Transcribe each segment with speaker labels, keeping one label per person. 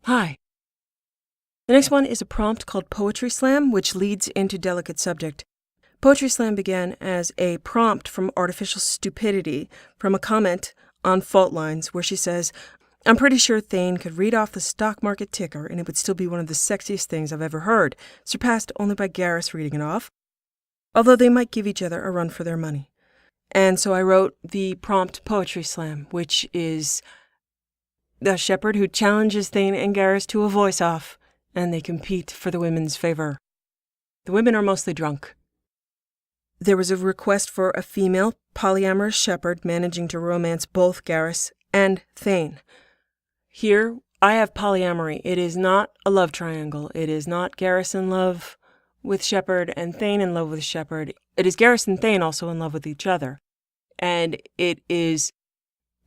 Speaker 1: Hi. The next one is a prompt called Poetry Slam, which leads into Delicate Subject. Poetry Slam began as a prompt from Artificial Stupidity from a comment on Fault Lines where she says, "I'm pretty sure Thane could read off the stock market ticker and it would still be one of the sexiest things I've ever heard, surpassed only by Garrus reading it off, although they might give each other a run for their money." And so I wrote the prompt Poetry Slam, which is the shepherd who challenges Thane and Garrus to a voice-off, and they compete for the women's favor. The women are mostly drunk. There was a request for a female polyamorous shepherd managing to romance both Garrus and Thane. Here, I have polyamory. It is not a love triangle. It is not Garrus in love with Shepherd and Thane in love with Shepherd. It is Garrus and Thane also in love with each other. And it is,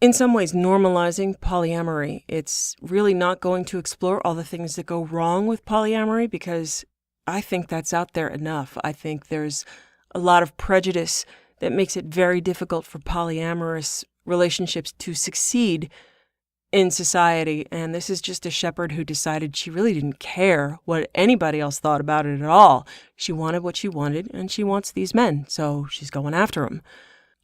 Speaker 1: in some ways, normalizing polyamory. It's really not going to explore all the things that go wrong with polyamory because I think that's out there enough. I think there's a lot of prejudice that makes it very difficult for polyamorous relationships to succeed in society. And this is just a shepherd who decided she really didn't care what anybody else thought about it at all. She wanted what she wanted, and she wants these men, so she's going after them.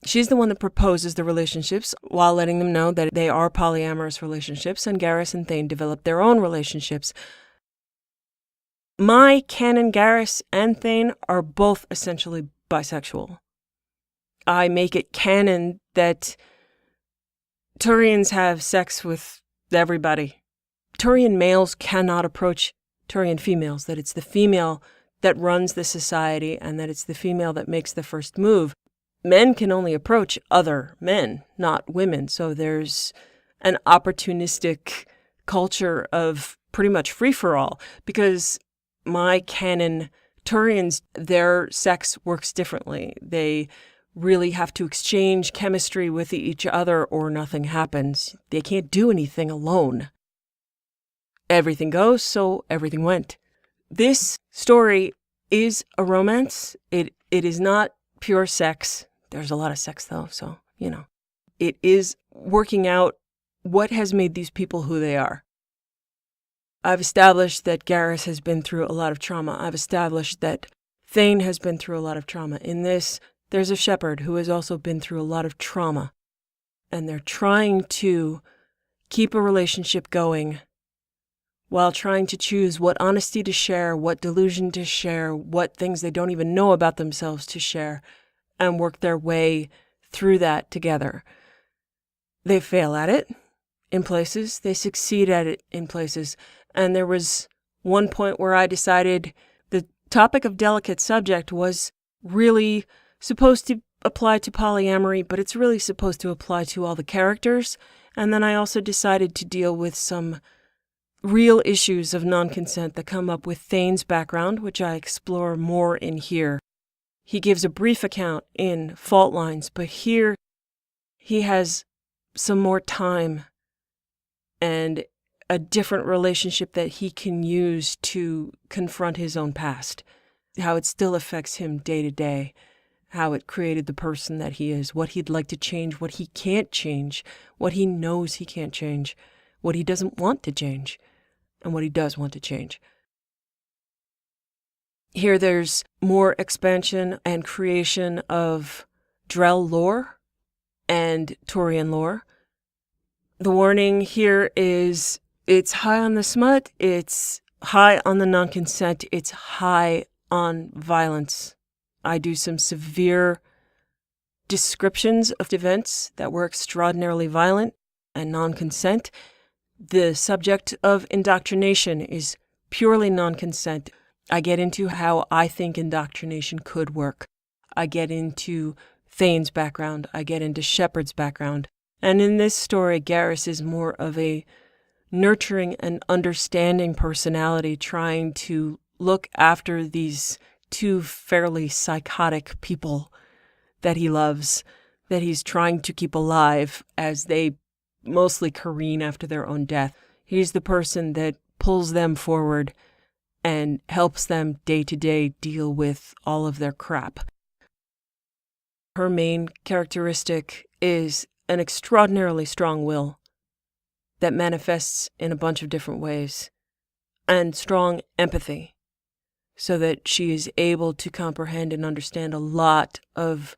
Speaker 1: She's the one that proposes the relationships while letting them know that they are polyamorous relationships, and Garrus and Thane develop their own relationships. My canon Garrus and Thane are both essentially bisexual. I make it canon that Turians have sex with everybody. Turian males cannot approach Turian females, that it's the female that runs the society and that it's the female that makes the first move. Men can only approach other men, not women. So there's an opportunistic culture of pretty much free-for-all because my canon Turians, their sex works differently. They really have to exchange chemistry with each other or nothing happens. They can't do anything alone. Everything goes, so everything went. This story is a romance. It is not pure sex. There's a lot of sex, though, so, It is working out what has made these people who they are. I've established that Garrus has been through a lot of trauma. I've established that Thane has been through a lot of trauma. In this, there's a shepherd who has also been through a lot of trauma. And they're trying to keep a relationship going while trying to choose what honesty to share, what delusion to share, what things they don't even know about themselves to share, and work their way through that together. They fail at it in places. They succeed at it in places. And there was one point where I decided the topic of Delicate Subject was really supposed to apply to polyamory, but it's really supposed to apply to all the characters. And then I also decided to deal with some real issues of non-consent that come up with Thane's background, which I explore more in here. He gives a brief account in Fault Lines, but here he has some more time and a different relationship that he can use to confront his own past, how it still affects him day to day, how it created the person that he is, what he'd like to change, what he can't change, what he knows he can't change, what he doesn't want to change, and what he does want to change. Here there's more expansion and creation of Drell lore and Turian lore. The warning here is it's high on the smut, it's high on the non-consent, it's high on violence. I do some severe descriptions of events that were extraordinarily violent and non-consent. The subject of indoctrination is purely non-consent. I get into how I think indoctrination could work. I get into Thane's background. I get into Shepherd's background. And in this story, Garrus is more of a nurturing and understanding personality trying to look after these two fairly psychotic people that he loves, that he's trying to keep alive as they mostly careen after their own death. He's the person that pulls them forward and helps them day to day deal with all of their crap. Her main characteristic is an extraordinarily strong will. that manifests in a bunch of different ways, and strong empathy, so that she is able to comprehend and understand a lot of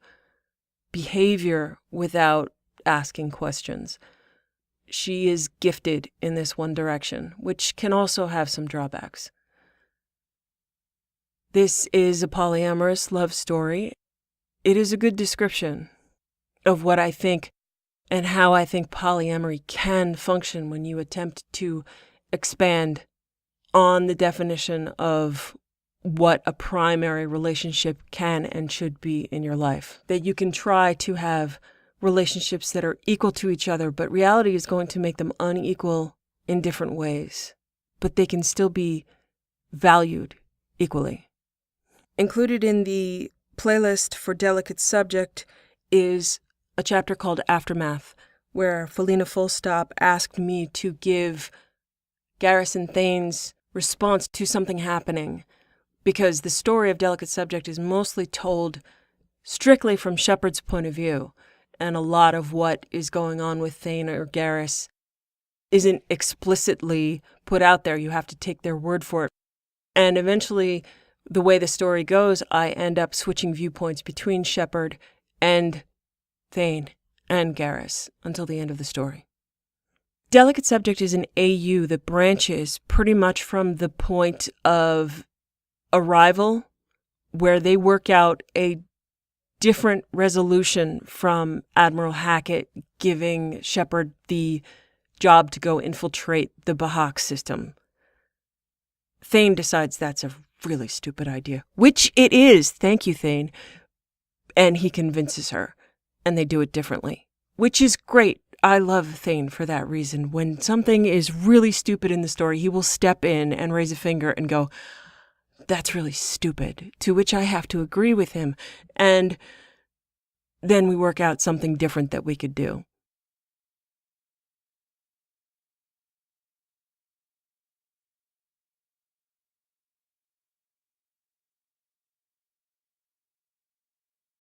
Speaker 1: behavior without asking questions. She is gifted in this one direction, which can also have some drawbacks. This is a polyamorous love story. It is a good description of what I think and how I think polyamory can function when you attempt to expand on the definition of what a primary relationship can and should be in your life. That you can try to have relationships that are equal to each other, but reality is going to make them unequal in different ways. But they can still be valued equally. Included in the playlist for Delicate Subject is a chapter called Aftermath, where Felina Fullstop asked me to give Garrison Thane's response to something happening, because the story of Delicate Subject is mostly told strictly from Shepard's point of view, and a lot of what is going on with Thane or Garrus isn't explicitly put out there. You have to take their word for it. And eventually, the way the story goes, I end up switching viewpoints between Shepard and Thane and Garrus until the end of the story. Delicate Subject is an AU that branches pretty much from the point of arrival, where they work out a different resolution from Admiral Hackett giving Shepard the job to go infiltrate the Bahak system. Thane decides that's a really stupid idea, which it is, thank you, Thane, and he convinces her, and they do it differently, which is great. I love Thane for that reason. When something is really stupid in the story, he will step in and raise a finger and go, that's really stupid, to which I have to agree with him. And then we work out something different that we could do.